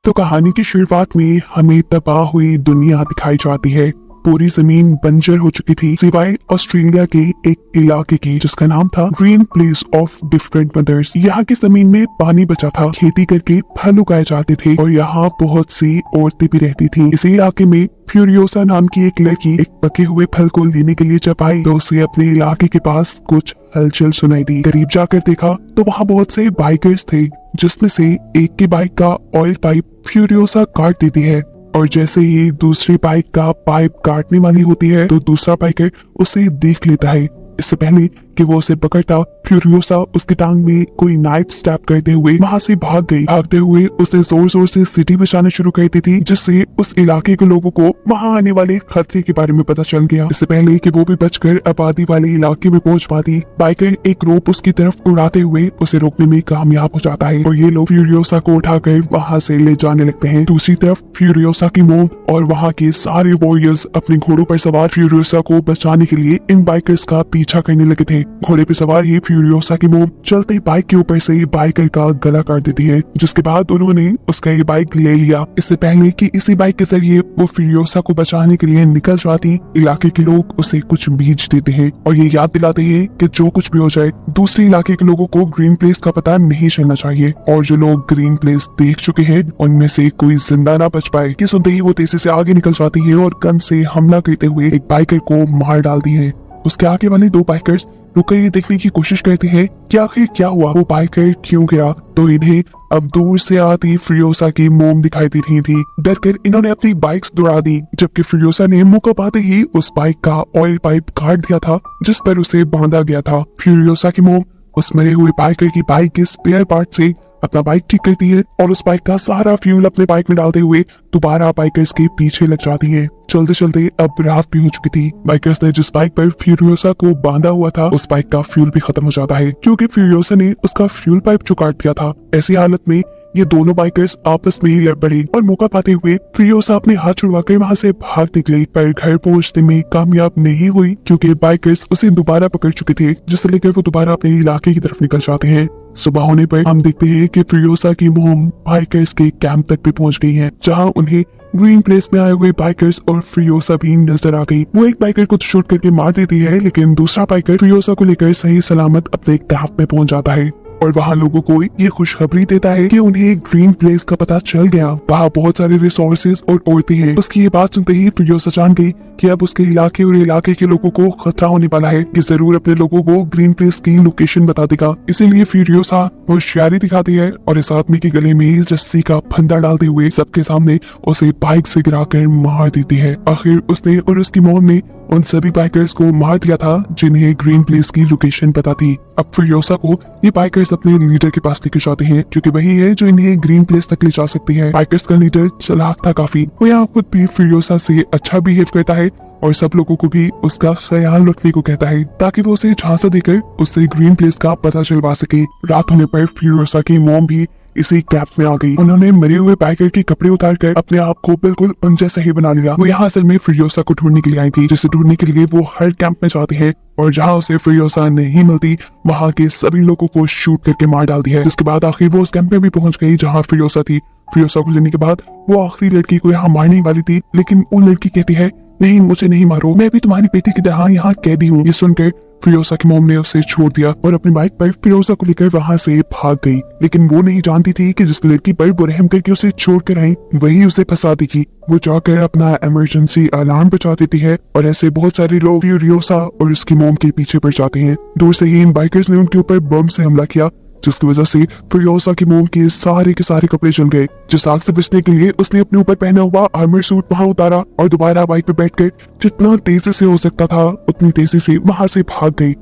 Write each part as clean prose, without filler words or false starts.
तो कहानी की शुरुआत में हमें तबाह हुई दुनिया दिखाई जाती है। पूरी जमीन बंजर हो चुकी थी सिवाय ऑस्ट्रेलिया के एक इलाके के जिसका नाम था green place of different mothers. यहाँ की जमीन में पानी बचा था, खेती करके फल उगाए जाते थे और यहाँ बहुत सी औरतें भी रहती थी। इसी इलाके में फ्यूरियोसा नाम की एक लड़की एक पके हुए फल को लेने के लिए जब आई तो उसे अपने इलाके के पास कुछ हलचल सुनाई दी। करीब जाकर देखा तो वहाँ बहुत से बाइकर्स थे, जिसमें से एक की बाइक का ऑयल पाइप फ्यूरियोसा काट देती है और जैसे ही दूसरी बाइक का पाइप काटने वाली होती है तो दूसरा बाइकर उसे देख लेता है। इससे पहले कि वो उसे पकड़ता, फ्यूरियोसा उसकी टांग में कोई नाइफ स्टैब करते हुए वहां से भाग गई। भागते हुए उसने जोर जोर से सीटी बजाना शुरू कर दी थी, जिससे उस इलाके के लोगों को वहां आने वाले खतरे के बारे में पता चल गया। इससे पहले कि वो भी बचकर आबादी वाले इलाके में पहुंच पाती, बाइकर एक रोप उसकी तरफ उड़ाते हुए उसे रोकने में कामयाब हो जाता है और ये लोग फ्यूरियोसा को उठाकर वहां से ले जाने लगते हैं। दूसरी तरफ फ्यूरियोसा की मोम और वहाँ के सारे वॉरियर्स अपने घोड़ों पर सवार फ्यूरियोसा को बचाने के लिए इन बाइकर्स का पीछा करने लगे थे। घोड़े पे सवार ही फ्यूरियोसा की मोम चलते बाइक के ऊपर से बाइकर का गला काट देती है, जिसके बाद उन्होंने उसका ये बाइक ले लिया। इससे पहले कि इसी बाइक के जरिए वो फ्यूरियोसा को बचाने के लिए निकल जाती, इलाके के लोग उसे कुछ बीज देते हैं और ये याद दिलाते हैं कि जो कुछ भी हो जाए दूसरे इलाके के लोगों को ग्रीन प्लेस का पता नहीं चलना चाहिए और जो लोग ग्रीन प्लेस देख चुके हैं उनमें से कोई जिंदा ना बच पाए। कि सुनते ही वो तेजी से आगे निकल जाती है और गन से हमला करते हुए एक बाइकर को मार डालती है। उसके आगे वाले दो बाइकर्स रुककर ये देखने की कोशिश करते हैं कि आखिर क्या हुआ, वो बाइकर क्यों गिरा। तो इन्हें अब दूर से आती फ्यूरियोसा की मोम दिखाई दे रही थी। डरकर इन्होंने अपनी बाइक्स दौड़ा दी, जबकि फ्यूरियोसा ने मौका पाते ही उस बाइक का ऑयल पाइप काट दिया था जिस पर उसे बांधा गया था। फ्यूरियोसा की मोम उस मरे हुए बाइकर की बाइक के स्पेयर पार्ट से अपना बाइक ठीक करती है और उस बाइक का सारा फ्यूल अपने बाइक में डालते हुए दोबारा बाइकर्स के पीछे लग जाती है। चलते चलते अब रात भी हो चुकी थी। बाइकर्स ने जिस बाइक पर फ्यूरियोसा को बांधा हुआ था उस बाइक का फ्यूल भी खत्म हो जाता है, क्योंकि फ्यूरियोसा ने उसका फ्यूल पाइप जो काट दिया था। ऐसी हालत में ये दोनों बाइकर्स आपस में ही लड़ पड़े और मौका पाते हुए फ्यूरियोसा अपने हाथ छुड़वाकर वहां से भाग निकली, पर घर पहुंचने में कामयाब नहीं हुई क्योंकि बाइकर्स उसे दोबारा पकड़ चुके थे, जिससे लेकर वो दोबारा अपने इलाके की तरफ निकल जाते हैं। सुबह होने पर हम देखते हैं कि फ्यूरियोसा की मोम बाइकर्स के कैंप तक भी पहुंच गई है, जहां उन्हें ग्रीन प्लेस में आए हुए बाइकर्स और फ्यूरियोसा भी नजर आ गई। वो एक बाइकर को शूट करके मार देती है, लेकिन दूसरा बाइकर फ्यूरियोसा को लेकर सही सलामत अपने कैंप में पहुंच जाता है और वहाँ लोगों को ये खुशखबरी देता है कि उन्हें ग्रीन प्लेस का पता चल गया। वहाँ बहुत सारे रिसोर्सेज और औरतें हैं। उसकी ये बात सुनते ही फ्यूरियोसा जान गई कि अब उसके इलाके और इलाके के लोगों को खतरा होने वाला है, कि जरूर अपने लोगों को ग्रीन प्लेस की लोकेशन बता देगा। इसीलिए फ्यूरियोसा होशियारी दिखाती है और इस आदमी के गले में रस्सी का फंदा डालते हुए सबके सामने उसे बाइक से गिराकर मार देती है। आखिर उसने और उसकी मॉम ने उन सभी बाइकर्स को मार दिया था जिन्हें ग्रीन प्लेस की लोकेशन पता थी। अब फ्यूरियोसा को ये बाइकर्स अपने लीडर के पास लेकर जाते हैं, क्योंकि वही है जो इन्हें ग्रीन प्लेस तक ले जा सकती है। बाइकर्स का लीडर चालाक था काफी, वो यहाँ खुद भी फ्यूरियोसा से अच्छा बिहेव करता है और सब लोगों को भी उसका ख्याल रखने को कहता है, ताकि वो उसे झांसा देकर उससे ग्रीन प्लेस का पता चलवा सके। रात होने पर फ्यूरियोसा की मॉम भी इसी कैंप में आ गई। उन्होंने मरे हुए बाइकर के कपड़े उतारकर अपने आप को बिल्कुल उन जैसा ही बना लिया। वो यहाँ असल में फ्यूरियोसा को ढूंढने के लिए आई थी, जिसे ढूंढने के लिए वो हर कैंप में जाते हैं और जहाँ उसे फ्यूरियोसा नहीं मिलती वहाँ के सभी लोगों को शूट करके मार डालती है। जिसके बाद आखिर वो उस कैंप में भी पहुंच गई जहाँ फ्यूरियोसा थी। फ्यूरियोसा को लेने के बाद वो आखिरी लड़की को यहाँ मारने वाली थी, लेकिन वो लड़की कहती है, नहीं मुझे नहीं मारो, मैं भी तुम्हारी बेटी की तरह यहाँ कैदी हूँ। ये सुनकर फ्यूरियोसा की मॉम ने उसे छोड़ दिया और अपनी बाइक पर फ्यूरियोसा को लेकर वहाँ से भाग गई, लेकिन वो नहीं जानती थी कि जिस लड़की पर वो रहम करके उसे छोड़ कर आई वही उसे फंसा देगी। वो जाकर अपना इमरजेंसी अलार्म बजा देती है और ऐसे बहुत सारे लोग फ्यूरियोसा और उसकी मॉम के पीछे पड़ जाते हैं। दूर से ही इन बाइकर्स ने उनके ऊपर बम से हमला किया, जिसकी वजह से फ्यूरियोसा की मोम के सारे कपड़े जल गए। जिस आग से बचने के लिए उसने अपने ऊपर पहना हुआ आर्मर सूट वहां उतारा और दोबारा बाइक पे बैठकर जितना तेजी से हो सकता था उतनी तेजी से वहां से भाग गई।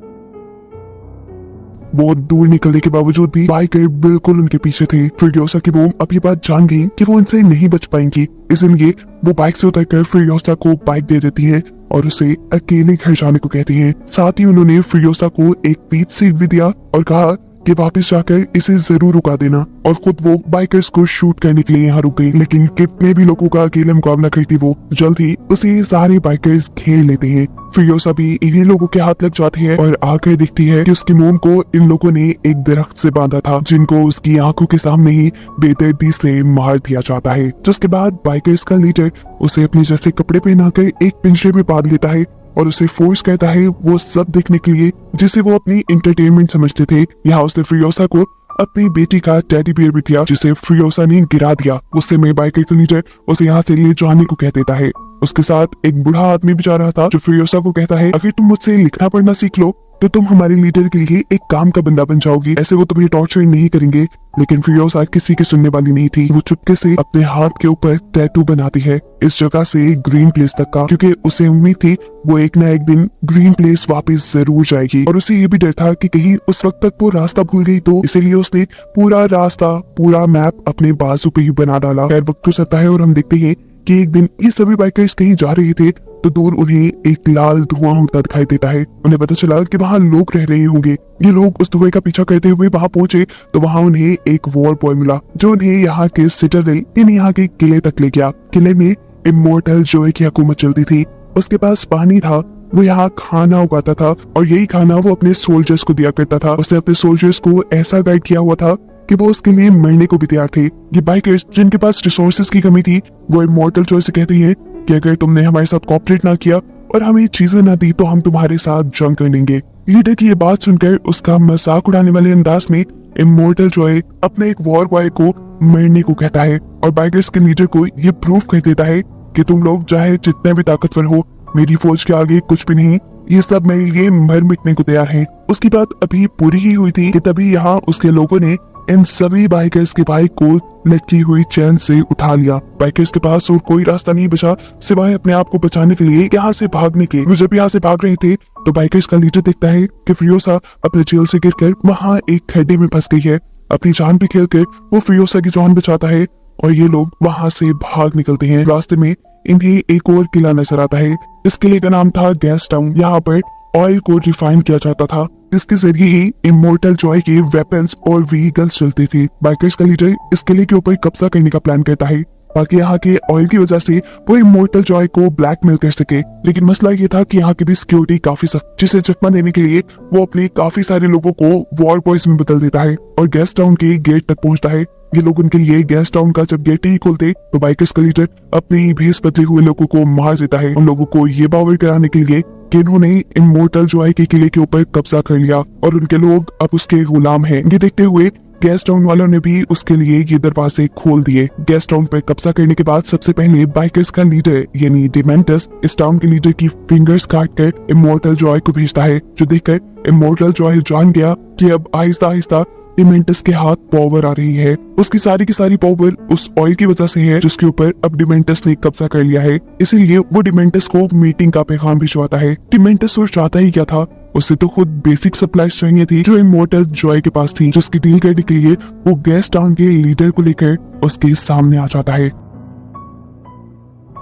बहुत दूर निकलने के बावजूद भी बाइकर बिल्कुल उनके पीछे थे। फ्यूरियोसा की मोम अब ये बात जान गई कि वो इनसे नहीं बच पाएंगी, इसलिए वो बाइक से उतरकर फ्यूरियोसा को बाइक दे देती है और उसे अकेले घर जाने को कहती है। साथ ही उन्होंने फ्यूरियोसा को एक पीच सीट भी दिया और कहा कि वापस जाकर इसे जरूर रुका देना। और खुद वो बाइकर्स को शूट करने के लिए यहाँ रुक गई। लेकिन कितने भी लोगों का अकेले मुकाबला करती वो, जल्द ही उसे सारे बाइकर्स घेर लेते हैं। फ्रियोसा भी इन्हीं लोगों के हाथ लग जाती है और आकर दिखती है कि उसकी मोम को इन लोगों ने एक दरख्त से बांधा था, जिनको उसकी आंखों के सामने ही बेदर्दी से मार दिया जाता है। जिसके बाद बाइकर्स का लीडर उसे अपने जैसे कपड़े पहनाकर एक पिंजरे में बांध लेता है और उसे फोर्स करता है वो सब देखने के लिए जिसे वो अपनी इंटरटेनमेंट समझते थे। यहाँ उसने फ्रियोसा को अपनी बेटी का टेडी बियर भी दिया, जिसे फ्रियोसा ने गिरा दिया। उससे में बाइकर का लीडर उसे यहाँ से ले जाने को कह देता है। उसके साथ एक बूढ़ा आदमी भी जा रहा था, जो फ्रियोसा को कहता है अगर तुम मुझसे लिखना पढ़ना सीख लो तो तुम हमारे लीडर के लिए एक काम का बंदा बन जाओगी, ऐसे वो तुम्हें टॉर्चर नहीं करेंगे। लेकिन फ्रियोसा किसी की सुनने वाली नहीं थी। वो चुपके से अपने हाथ के ऊपर टैटू बनाती है, इस जगह से ग्रीन प्लेस तक का, क्योंकि उसे उम्मीद थी वो एक ना एक दिन ग्रीन प्लेस वापस जरूर जाएगी। और उसे ये भी डर था कि कहीं उस वक्त तक वो रास्ता भूल गई तो, इसीलिए उसने पूरा रास्ता, पूरा मैप अपने बाजू पे ही बना डाला। खैर वक्त गुजरता है और हम देखते हैं कि एक दिन ये सभी बाइकर्स कहीं जा रहे थे तो दूर उन्हें एक लाल धुआं उड़ता दिखाई देता है। उन्हें पता चला कि वहाँ लोग रह रहे होंगे। ये लोग उस धुएं का पीछा करते हुए वहाँ पहुंचे तो वहाँ उन्हें एक वॉर बॉय मिला, जो उन्हें यहाँ के सिटाडेल यानी यहाँ के किले तक ले गया। किले में इमोर्टल जॉय की हुकूमत चलती थी। उसके पास पानी था, वो यहाँ खाना उगाता था और यही खाना वो अपने सोल्जर्स को दिया करता था। उसने अपने सोल्जर्स को ऐसा गाइड किया हुआ था कि वो उसके लिए मरने को भी तैयार थे। ये बाइकर्स जिनके पास रिसोर्सेज की कमी थी, वो इमोर्टल जॉय से कहते हैं कि अगर तुमने हमारे साथ कोऑपरेट ना किया और हमें चीजें ना दी तो हम तुम्हारे साथ जंग कर लेंगे। लीडर की ये बात सुनकर उसका मजाक उड़ाने वाले अंदाज में इमोर्टल जॉय अपने एक वॉर बॉय को मरने को कहता है और बाइकर्स के लीडर को ये प्रूफ कर देता है कि तुम लोग चाहे जितने भी ताकतवर हो, मेरी फौज के आगे कुछ भी नहीं, ये सब मेरे लिए मर मिटने को तैयार है। उसकी बात अभी पूरी ही हुई थी कि तभी यहाँ उसके लोगों ने इन सभी बाइकर्स के बाइक को लटकी हुई चैन से उठा लिया। बाइकर्स के पास और कोई रास्ता नहीं बचा सिवाय अपने आप को बचाने के लिए यहाँ से भागने के। वो जब यहाँ से भाग रहे थे तो बाइकर्स का लीडर देखता है कि फ्रियोसा अपने जेल से गिरकर वहाँ एक खड्डे में फंस गई है। अपनी जान पे खेलकर वो फ्रियोसा की जान बचाता है और ये लोग वहाँ से भाग निकलते हैं। रास्ते में इन्हें एक और किला नजर आता है। इस किले का नाम था गैस टाउन। यहाँ पर ऑयल को रिफाइन किया जाता था, जिसके जरिए ही इमोर्टल जॉय के वेपन्स और व्हीकल्स चलते थे। बाइकर्स का लीडर इस किले के ऊपर कब्जा करने का प्लान करता है ताकि यहाँ के ऑयल की वजह से वो इमोर्टल जॉय को ब्लैकमेल कर सके। लेकिन मसला ये था कि यहाँ की भी सिक्योरिटी काफी सख्त, जिसे चकमा देने के लिए वो अपने काफी सारे लोगों को वॉर बॉयज में बदल देता है और गैस टाउन के गेट तक पहुंचता है। ये लोग उनके लिए गैस टाउन का जब गेट ही खोलते तो बाइकर्स का लीडर अपने ही भेस बदले हुए लोगों को मार देता है, उन लोगों को ये बावर कराने के लिए कि इन्होंने इमोर्टल जॉय के किले के ऊपर कब्जा कर लिया और उनके लोग अब उसके गुलाम हैं। ये देखते हुए गैस टाउन वालों ने भी उसके लिए ये दरवाजे खोल दिए। गैस टाउन पर कब्जा करने के बाद सबसे पहले बाइकर्स का लीडर यानी डिमेंटस इस टाउन के लीडर की फिंगर्स काट कर इमोर्टल जॉय को भेजता है, जो देखकर इमोर्टल जॉय जान गया कि अब आहिस्ता आहिस्ता डिमेंटस के हाथ पावर आ रही है। उसकी सारी की सारी पावर उस ऑयल की वजह से है जिसके ऊपर अब डिमेंटस ने कब्जा कर लिया है। इसीलिए वो डिमेंटस को मीटिंग का पैगाम भिजवाता है। डिमेंटस सोच चाहता ही क्या था, उसे तो खुद बेसिक सप्लाईज चाहिए थी जो इमोर्टल जॉय के पास थी, जिसकी डील करने के लिए वो गैस टाउन के लीडर को लेकर उसके सामने आ जाता है।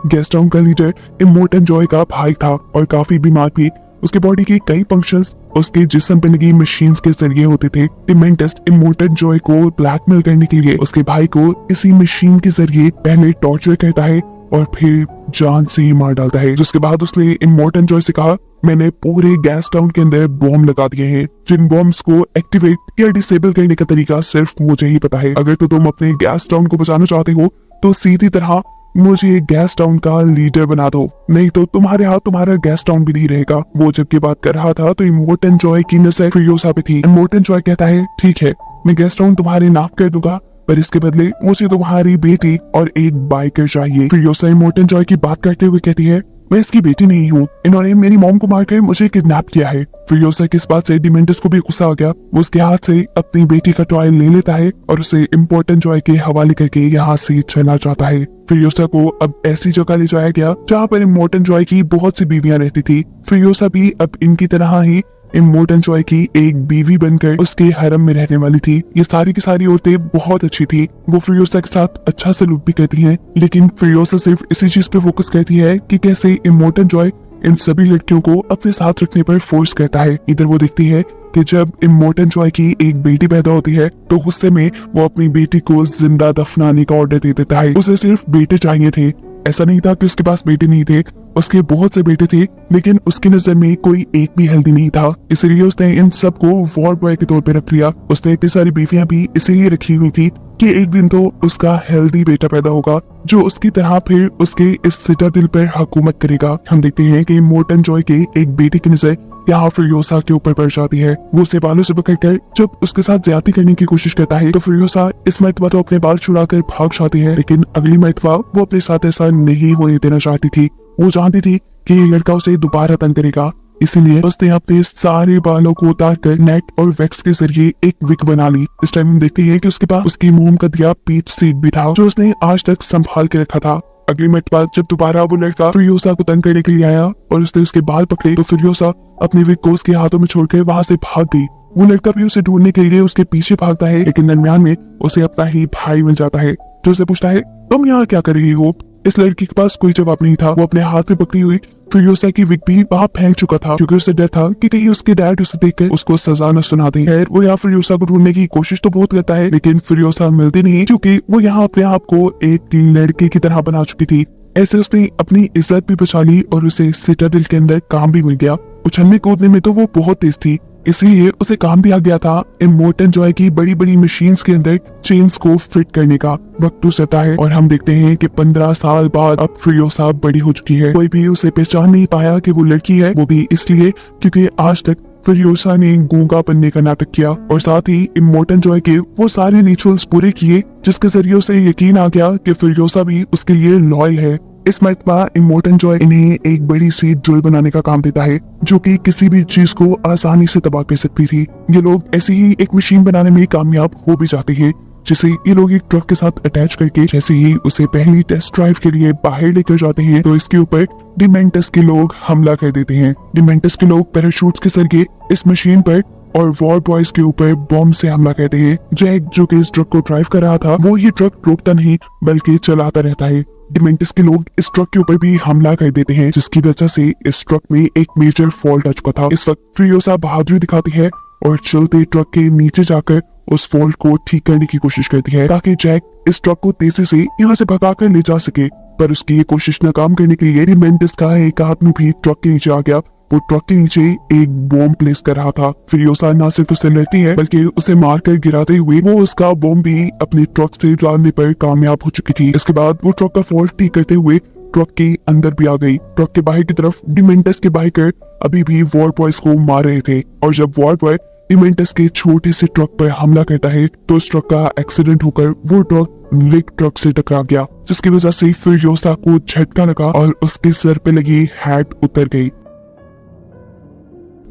गैस टाउन का लीडर इमोर्टल जॉय का भाई था और काफी बीमार भी। उसकी बॉडी के कई फंक्शंस उसके जिस्म पे लगी मशीन्स के जरिए होते थे। डिमेंटस इमोर्टल जॉय को ब्लैकमेल करने के लिए उसके भाई को इसी मशीन के जरिए पहले टॉर्चर करता है और फिर जान से ही मार डालता है। जिसके बाद उसने इमोर्टल जॉय से कहा, मैंने पूरे गैस टाउन के अंदर बॉम्ब लगा दिए हैं, जिन बॉम्ब्स को एक्टिवेट या डिसेबल करने का तरीका सिर्फ मुझे ही पता है। अगर तो तुम अपने गैस टाउन को बचाना चाहते हो तो सीधी तरह मुझे गैस टाउन का लीडर बना दो, नहीं तो तुम्हारे हाथ तुम्हारा गैस टाउन भी नहीं रहेगा। वो जबकि बात कर रहा था तो इमोर्टल जॉय की नजर फ्रियोसा पे थी। इमोर्टल जॉय कहता है, ठीक है मैं गैस टाउन तुम्हारे नाम कर दूंगा, पर इसके बदले मुझे तुम्हारी बेटी और एक बाइकर चाहिए। फ्रियोसा इमोर्टल जॉय की बात करते हुए कहती है, मैं इसकी बेटी नहीं हूँ, इन्होंने मेरी मॉम को मारकर मुझे किडनैप किया है। फ्रियोसा की इस बात से डिमेंटस को भी गुस्सा आ गया। वो उसके हाथ से अपनी बेटी का टॉय ले लेता है और उसे इम्पोर्टेंट जॉय के हवाले करके यहाँ से चला जाता है। फ्रियोसा को अब ऐसी जगह ले जाया गया जहाँ पर इमोर्टल जॉय की बहुत सी बीवियां रहती थी। फ्रियोसा भी अब इनकी तरह ही इमोर्टल जॉय की एक बीवी बनकर उसके हरम में रहने वाली थी। ये सारी की सारी औरतें बहुत अच्छी थी, वो फ्रियोसा के साथ अच्छा सलूक भी करती हैं, लेकिन फ्रियोसा सिर्फ इसी चीज पे फोकस करती है कि कैसे इमोर्टल जॉय इन सभी लड़कियों को अपने साथ रखने पर फोर्स करता है। इधर वो देखती है कि जब इमोर्टन जॉय की एक बेटी पैदा होती है तो गुस्से में वो अपनी बेटी को जिंदा दफनाने का ऑर्डर दे देता है। उसे सिर्फ बेटे चाहिए थे, ऐसा नहीं था कि उसके पास बेटे नहीं थे, उसके बहुत से बेटे थे, लेकिन उसकी नजर में कोई एक भी हेल्दी नहीं था। इसलिए उसने इन सबको वॉर बॉय के तौर पे रख लिया। उसने इतनी सारी बीवियां भी इसीलिए रखी हुई थी कि एक दिन तो उसका हेल्दी बेटा पैदा होगा जो उसकी तरह फिर उसके इस सिटाडेल पर हुकूमत करेगा। हम देखते हैं कि इमोर्टन जॉय के एक बेटे की नजर यहाँ फ्यूरियोसा के ऊपर पड़ जाती है। वो उसे बालों से पकड़कर जब उसके साथ ज्यादती करने की कोशिश करता है तो फ्यूरियोसा इस मर्तबा तो अपने बाल छुड़ाकर भाग जाती है, लेकिन अगली मर्तबा वो अपने साथ ऐसा नहीं होने देना चाहती थी। वो जानती थी कि ये लड़का उसे दोबारा तंग करेगा, इसीलिए उसने अपने सारे बालों को उतारकर नेट और वैक्स के जरिए एक विग बना ली। इस टाइम हम देखते हैं कि उसके पास उसकी मोम का दिया पीच सीड भी था जो उसने आज तक संभाल के रखा था। अगली मिनट बाद जब दोबारा वो लड़का फ्यूरियोसा को तंग करने के लिए आया और उसने उसके बाल पकड़े तो फ्यूरियोसा अपने विग को उसके हाथों में छोड़कर वहां से भाग गई। वो लड़का भी उसे ढूंढने के लिए उसके पीछे भागता है, लेकिन दरमियान में उसे अपना ही भाई मिल जाता है जो उसे पूछता है तुम यहाँ क्या कर रही हो। इस लड़की के पास कोई जवाब नहीं था। वो अपने हाथ में पकड़ी हुई फ्यूरियोसा की विग भी वहां फेंक चुका था क्योंकि उसे डर था कि कहीं उसके डैड उसे देखकर उसको सजा न सुना दें। खैर वो यहाँ फ्यूरियोसा को ढूंढने की कोशिश तो बहुत करता है, लेकिन फ्यूरियोसा मिलती नहीं क्योंकि वो यहाँ अपने आप को एक लड़के की तरह बना चुकी थी। ऐसे उसने अपनी इज्जत भी बचा ली और उसे सिटाडेल के अंदर काम भी मिल गया। उछलने कूदने में तो वो बहुत तेज थी, इसलिए उसे काम भी आ गया था इमोर्टन जॉय की बड़ी बड़ी मशीन्स के अंदर चेन्स को फिट करने का। वक्त गुजरता है और हम देखते हैं कि 15 साल बाद अब फ्यूरियोसा बड़ी हो चुकी है। कोई भी उसे पहचान नहीं पाया कि वो लड़की है, वो भी इसलिए क्योंकि आज तक फ्यूरियोसा ने गूंगा बनने का नाटक किया और साथ ही इमोर्टन जॉय के वो सारे रिचुअल्स पूरे किए जिसके जरिए उसे यकीन आ गया कि फ्यूरियोसा भी उसके लिए लॉयल है। इस मर्तबा इमोर्टन जॉय इन्हें एक बड़ी सी ड्रिल बनाने का काम देता है जो कि किसी भी चीज को आसानी से तबाह कर सकती थी। ये लोग ऐसी ही एक मशीन बनाने में कामयाब हो भी जाते हैं जिसे ये लोग एक ट्रक के साथ अटैच करके जैसे ही उसे पहली टेस्ट ड्राइव के लिए बाहर लेकर जाते हैं तो इसके ऊपर डिमेंटस के लोग हमला कर देते हैं। डिमेंटस के लोग पैराशूट्स के जरिए इस मशीन पर और वॉर बॉयज के ऊपर बॉम्ब से हमला करते हैं। जैक जो कि इस ट्रक को ड्राइव कर रहा था वो ये ट्रक रोकता नहीं बल्कि चलाता रहता है। डिमेंटस के लोग इस ट्रक के ऊपर भी हमला कर देते हैं जिसकी वजह से इस ट्रक में एक मेजर फॉल्ट आ चुका था। इस वक्त फ्यूरियोसा बहादुरी दिखाती है और चलते ट्रक के नीचे जाकर उस फॉल्ट को ठीक करने की कोशिश करती है ताकि जैक इस ट्रक को तेजी से यहाँ से भगाकर ले जा सके, पर उसकी ये कोशिश नाकाम करने के लिए डिमेंटस का एक आदमी भी ट्रक के नीचे आ गया। वो ट्रक के नीचे एक बॉम्ब प्लेस कर रहा था। फ्यूरियोसा न सिर्फ उससे लड़ती है बल्कि उसे मारकर गिराते हुए वो उसका बॉम्ब भी अपने ट्रक से डालने पर कामयाब हो चुकी थी। इसके बाद वो ट्रक का फॉल्ट ठीक करते हुए ट्रक के अंदर भी आ गई। ट्रक के बाहर की तरफ डिमेंटस के बाइकर अभी भी वॉर बॉयज को मार रहे थे और जब वॉर बॉय डिमेंटस के छोटे से ट्रक पर हमला करता है तो उस ट्रक का एक्सीडेंट होकर वो ट्रक रिग ट्रक से टकरा गया जिसकी वजह से फ्यूरियोसा को झटका लगा और उसके सर पे लगी हैट उतर गई।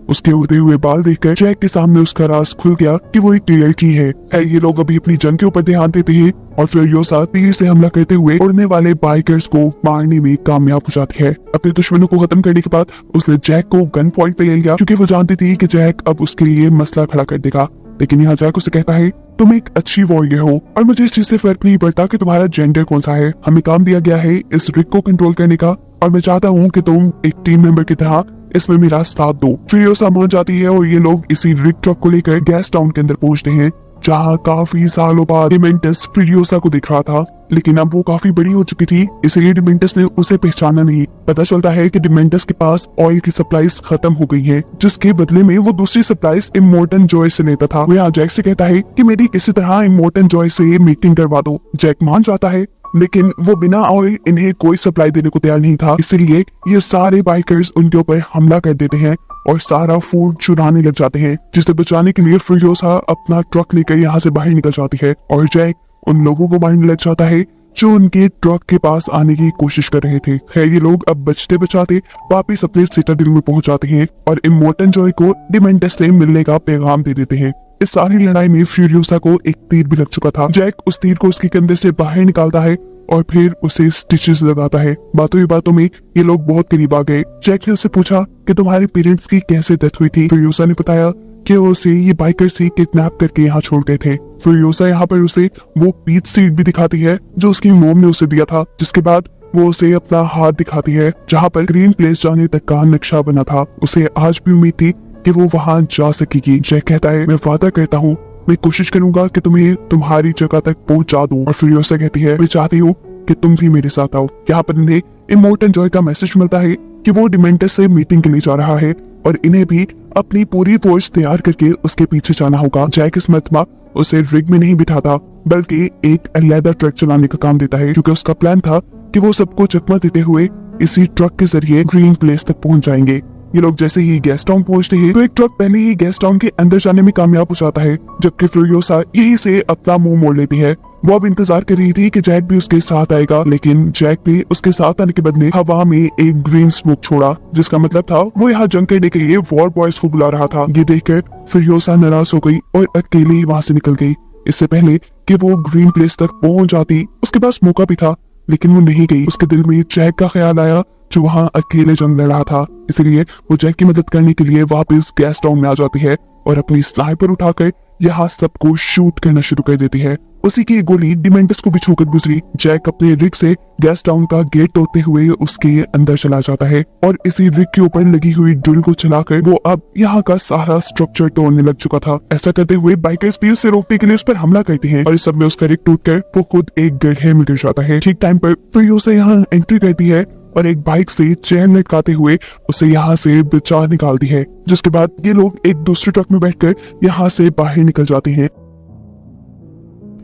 उसके उड़ते हुए बाल देखकर जैक के सामने उसका राज खुल गया कि वो एक लड़की है। ये लोग अभी अपनी जंग के ऊपर ध्यान देते हैं और फ्यूरियोसा तीर से हमला करते हुए उड़ने वाले बाइकर्स को मारने में कामयाब हो जाती है। अपने दुश्मनों को खत्म करने के बाद उसने जैक को गन पॉइंट पे ले लिया क्योंकि वो जानती थी कि जैक अब उसके लिए मसला खड़ा कर देगा। लेकिन यहाँ जैक उसे कहता है तुम एक अच्छी वॉरियर हो और मुझे इस चीज से फर्क नहीं पड़ता कि तुम्हारा जेंडर कौन सा है। हमें काम दिया गया है इस रिग को कंट्रोल करने का और मैं चाहता हूँ कि तुम एक टीम मेंबर की तरह इसमें मेरा साथ दो। फ्यूरियोसा मान जाती है और ये लोग इसी रिग ट्रक को लेकर गैस टाउन के अंदर पहुंचते हैं जहाँ काफी सालों बाद डिमेंटस फ्यूरियोसा को दिख रहा था, लेकिन अब वो काफी बड़ी हो चुकी थी इसलिए डिमेंटस ने उसे पहचाना नहीं। पता चलता है कि डिमेंटस के पास ऑयल की सप्लाईज खत्म हो गई है जिसके बदले में वो दूसरी सप्लाईज इमोर्टन जॉय से लेता था। वो यहाँ जैक से कहता है कि मेरी किसी तरह इमोर्टन जॉय से मीटिंग करवा दो। जैक मान जाता है लेकिन वो बिना ऑयल इन्हें कोई सप्लाई देने को तैयार नहीं था, इसलिए ये सारे बाइकर्स उनके ऊपर हमला कर देते हैं और सारा फूड चुराने लग जाते हैं जिसे बचाने के लिए फ्यूरियोसा अपना ट्रक लेकर यहाँ से बाहर निकल जाती है और जैक उन लोगों को मारने लग जाता है जो उनके ट्रक के पास आने की कोशिश कर रहे थे। खैर ये लोग अब बचते बचाते वापिस अपने सिटाडेल में पहुंच जाते हैं और इमोर्टन जॉय को डिमेंटस से मिलने का पैगाम दे देते हैं। इस सारी लड़ाई में फ्यूरियोसा को एक तीर भी लग चुका था। जैक उस तीर को उसके कंधे से बाहर निकालता है और फिर उसे स्टिचेस लगाता है। बातों ही बातों में ये लोग बहुत करीब आ गए। जैक ने उससे पूछा कि तुम्हारे पेरेंट्स की कैसे डेथ हुई थी। फ्यूरियोसा ने बताया कि उसे ये बाइकर से किडनैप करके यहाँ छोड़ गए थे। फ्यूरियोसा यहाँ पर उसे वो पीच सीड भी दिखाती है जो उसकी मोम ने उसे दिया था, जिसके बाद वो उसे अपना हाथ दिखाती है जहाँ पर ग्रीन प्लेस जाने तक का नक्शा बना था। उसे आज भी उम्मीद थी कि वो वहाँ जा सकेगी। जैक कहता है, मैं वादा करता हूँ, मैं कोशिश करूंगा कि तुम्हें तुम्हारी जगह तक पहुंचा दूं। और फ्यूरियोसा कहती है, मैं चाहती हूँ कि तुम भी मेरे साथ आओ। यहाँ पर इन्हें इमोर्टल जॉय का मैसेज मिलता है कि वो डिमेंटस से मीटिंग के लिए जा रहा है और इन्हें भी अपनी पूरी फोर्स तैयार करके उसके पीछे जाना होगा। जैक इस मर्तबा उसे रिग में नहीं बिठाता बल्कि एक लेदर ट्रक चलाने का काम देता है, क्योंकि उसका प्लान था कि वो सबको चकमा देते हुए इसी ट्रक के जरिए ग्रीन प्लेस तक पहुंच जाएंगे। ये लोग जैसे ही गैस टाउन पहुंचते हैं तो एक ट्रक पहले ही गैस टाउन के अंदर जाने में कामयाब हो जाता है, जबकि फ्यूरियोसा यही से अपना मुंह मोड़ लेती है। वो अब इंतजार कर रही थी कि जैक भी उसके साथ आएगा, लेकिन जैक भी उसके साथ आने के बदले हवा में एक ग्रीन स्मोक छोड़ा, जिसका मतलब था वो यहाँ जंग करने के लिए वॉर बॉयज को बुला रहा था। ये देखकर फ्यूरियोसा नाराज हो गई और अकेले ही वहां से निकल गई। इससे पहले कि वो ग्रीन प्लेस तक पहुंच जाती उसके पास मौका भी था, लेकिन वो नहीं गई। उसके दिल में जैक का ख्याल आया जो वहाँ अकेले जंग लड़ रहा था, इसलिए वो जैक की मदद करने के लिए वापस गैस टाउन में आ जाती है और अपनी स्नाइपर उठाकर यहाँ सबको शूट करना शुरू कर देती है। उसी की गोली डिमेंटस को भी छूकर गुजरी। जैक अपने रिग से गैस टाउन का गेट तोड़ते हुए उसके अंदर चला जाता है और इसी रिग के ऊपर लगी हुई ड्रिल को चलाकर वो अब यहाँ का सारा स्ट्रक्चर तोड़ने लग चुका था। ऐसा करते हुए बाइकर्स भी उसे रोकने के लिए उस पर हमला करते हैं और इस सब में उसका रिग टूटकर वो खुद एक गड्ढे में गिर जाता है। ठीक टाइम पर फ्यूरियोसा यहाँ एंट्री करती है और एक बाइक से चैन लटकाते हुए उसे यहाँ से बचा निकालती है, जिसके बाद ये लोग एक दूसरे ट्रक में बैठकर यहाँ से बाहर निकल जाते हैं।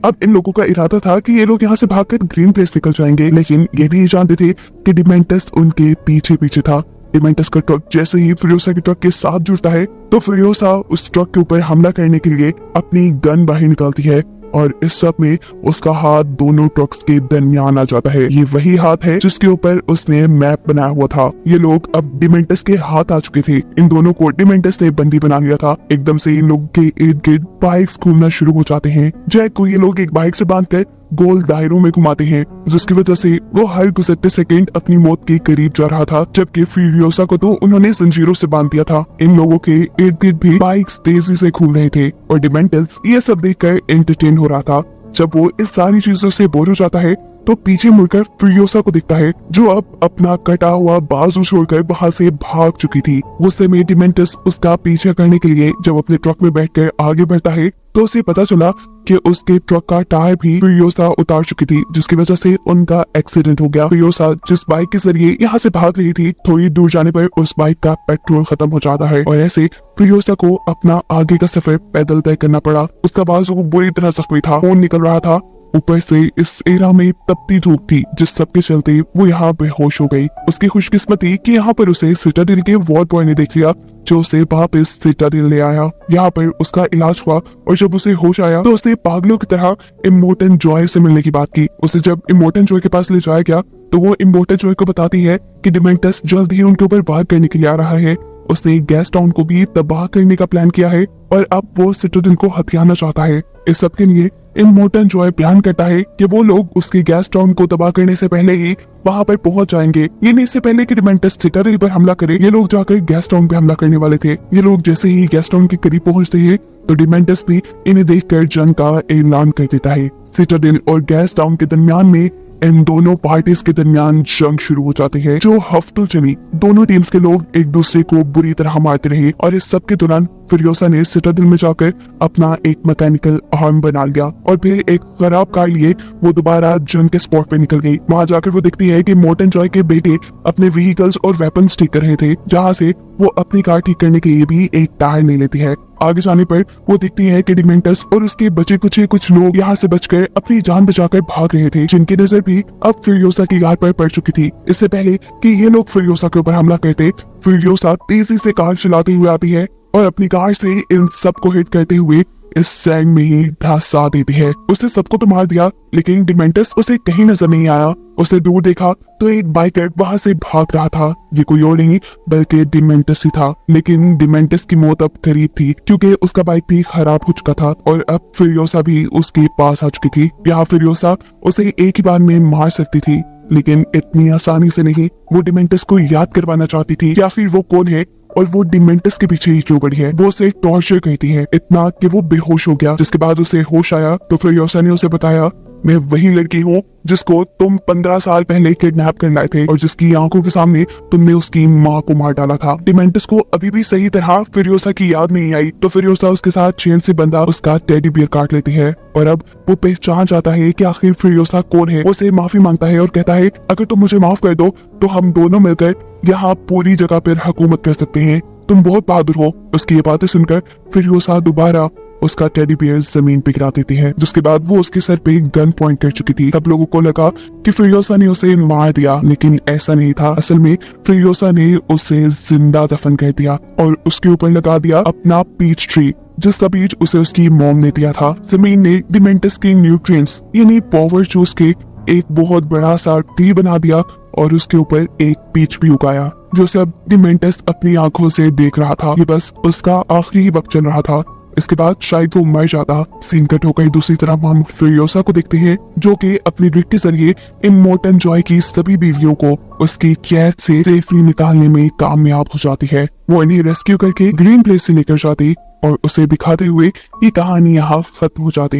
अब इन लोगों का इरादा था कि ये लोग यहाँ से भागकर ग्रीन प्लेस निकल जाएंगे, लेकिन ये भी जानते थे कि डिमेंटस उनके पीछे पीछे था। डिमेंटस का ट्रक जैसे ही फ्यूरियोसा के ट्रक के साथ जुड़ता है तो फ्यूरियोसा उस ट्रक के ऊपर हमला करने के लिए अपनी गन बाहर निकालती है और इस सब में उसका हाथ दोनों ट्रक्स के दरमियान आ जाता है। ये वही हाथ है जिसके ऊपर उसने मैप बनाया हुआ था। ये लोग अब डिमेंटस के हाथ आ चुके थे। इन दोनों को डिमेंटस ने बंदी बना लिया था। एकदम से इन लोगों के इर्द गिर्द बाइक्स घूमना शुरू हो जाते हैं। जैक को ये लोग एक बाइक से बांधकर गोल दायरों में घुमाते हैं, जिसकी वजह से वो हर गुजरते सेकंड अपनी मौत के करीब जा रहा था, जबकि फ्यूरियोसा को तो उन्होंने जंजीरों से बांध दिया था। इन लोगों के इर्द गिर्द भी बाइक्स तेजी से घूम रहे थे और डिमेंटस ये सब देखकर एंटरटेन हो रहा था। जब वो इस सारी चीजों से बोर हो जाता है तो पीछे मुड़कर फ्यूरियोसा को दिखता है, जो अब अपना कटा हुआ बाजू छोड़कर वहां से भाग चुकी थी। उस समय डिमेंटस उसका पीछे करने के लिए जब अपने ट्रक में बैठकर आगे बढ़ता है तो उसे पता चला कि उसके ट्रक का टायर भी फ्यूरियोसा उतार चुकी थी, जिसकी वजह से उनका एक्सीडेंट हो गया। फ्यूरियोसा जिस बाइक के जरिए यहाँ से भाग रही थी, थोड़ी दूर जाने पर उस बाइक का पेट्रोल खत्म हो जाता है और ऐसे फ्यूरियोसा को अपना आगे का सफर पैदल तय करना पड़ा। उसका बाजू बुरी तरह जख्मी था, खून निकल रहा था। ऊपर से इस एरा में तपती धूप थी, जिस सबके चलते वो यहाँ बेहोश हो गई। उसकी खुशकिस्मती कि यहाँ पर उसे सिटाडेल के वॉर बॉय ने देख लिया, जो उसे वापस सिटाडेल ले आया। यहाँ पर उसका इलाज हुआ और जब उसे होश आया तो उसने पागलों की तरह इमोर्टल जॉय से मिलने की बात की। उसे जब इमोर्टल जॉय के पास ले जाया गया तो वो इमोर्टल जॉय को बताती है कि डिमेंटस जल्द ही उनके ऊपर वार करने के लिए आ रहा है। उसने गैस टाउन को भी तबाह करने का प्लान किया है और अब वो सिटाडेल को हथियाना चाहता है। इस सब के लिए इमोर्टल जॉय प्लान करता है कि वो लोग उसके गैस टाउन को तबाह करने से पहले ही वहां पर पहुंच जाएंगे। ये नहीं, इससे पहले कि डिमेंटस सिटाडेल पर हमला करे, ये लोग जाकर गैस टाउन पे हमला करने वाले थे। ये लोग जैसे ही गैस टाउन के करीब पहुंचते हैं तो डिमेंटस भी इन्हें देखकर जंग का ऐलान कर देता है। सिटाडेल और गैस टाउन के दरमियान में इन दोनों पार्टीज के दरमियान जंग शुरू हो जाती है, जो हफ्तों चली। दोनों टीम्स के लोग एक दूसरे को बुरी तरह मारते रहे और इस सब के दौरान फ्यूरियोसा ने सिटाडेल में जाकर अपना एक मैकेनिकल आर्म बना लिया और फिर एक खराब कार लिए वो दोबारा जंग के स्पॉट पे निकल गई। वहां जाकर वो देखती है कि इमोर्टल जॉय के बेटे अपने व्हीकल्स और वेपन्स ठीक कर रहे थे, जहां से वो अपनी कार ठीक करने के लिए भी एक टायर ले लेती है। आगे जाने पर वो देखती है कि डिमेंटस और उसके बचे कुछ लोग यहाँ से बचकर अपनी जान बचाकर भाग रहे थे, जिनकी नजर भी अब फ्यूरियोसा की कार पर पड़ चुकी थी। इससे पहले कि ये लोग फ्यूरियोसा के ऊपर हमला करते, फ्यूरियोसा तेजी से कार चलाती हुई आती है और अपनी कार से इन सबको हिट करते हुए इस सैंग में ही धंसा देती है। उसने सबको तो मार दिया, लेकिन डिमेंटस उसे कहीं नजर नहीं आया। उसने दूर देखा तो एक बाइकर वहां से भाग रहा था। ये कोई और नहीं बल्कि डिमेंटस ही था, लेकिन डिमेंटस की मौत अब करीब थी, क्योंकि उसका बाइक भी खराब हो चुका था और अब फ्यूरियोसा भी उसके पास आ चुकी थी। यहाँ फ्यूरियोसा उसे एक ही बार में मार सकती थी, लेकिन इतनी आसानी से नहीं। वो डिमेंटस को याद करवाना चाहती थी या फिर वो कौन है और वो डिमेंटस के पीछे ही क्यों पड़ी है। वो उसे टॉर्चर कहती है, इतना कि वो बेहोश हो गया। जिसके बाद उसे होश आया तो फ्यूरियोसा ने उसे बताया मैं वही लड़की हूँ जिसको तुम 15 साल पहले किडनैप कर लाए थे और जिसकी आंखों के सामने तुमने उसकी माँ को मार डाला था। डिमेंटस को अभी भी सही तरह फिरियोसा की याद नहीं आई, तो फिरियोसा उसके साथ चेन से बंधा उसका टेडी बियर काट लेती है और अब वो पहचान जाता है कि आखिर फिरियोसा कौन है। वो उसे माफी मांगता है और कहता है अगर तुम मुझे माफ कर दो तो हम दोनों मिलकर यहाँ पूरी जगह पर हुकूमत कर सकते हैं, तुम बहुत बहादुर हो। उसकी ये बातें सुनकर फिरियोसा दोबारा उसका टेडी बियर जमीन पे गिरा देती है, जिसके बाद वो उसके सर पे गन पॉइंट कर चुकी थी। सब लोगों को लगा कि फिरियोसा ने उसे मार दिया, लेकिन ऐसा नहीं था। असल में फिरियोसा ने उसे जिंदा दफन कर दिया और उसके ऊपर लगा दिया अपना पीच ट्री, जिसका बीज उसे उसकी मॉम ने दिया था। जमीन ने डिमेंटस के न्यूट्रिएंट्स यानी पावर चूस के एक बहुत बड़ा सा ट्री बना दिया और उसके ऊपर एक पीच भी उगाया, जो सब डिमेंटस अपनी आंखों से देख रहा था। ये बस उसका आखिरी वक्त चल रहा था, इसके बाद शायद वो मर जाता। सीन कट होकर दूसरी तरफ हम फिरियोसा को देखते हैं, जो कि अपनी ड्रिक के जरिए इमोर्टल जॉय की सभी बीवियों को उसकी कैद से सेफली निकालने में कामयाब हो जाती है। वो इन्हें रेस्क्यू करके ग्रीन प्लेस से लेकर जाती और उसे दिखाते हुए ये कहानी यहाँ खत्म हो जाती है।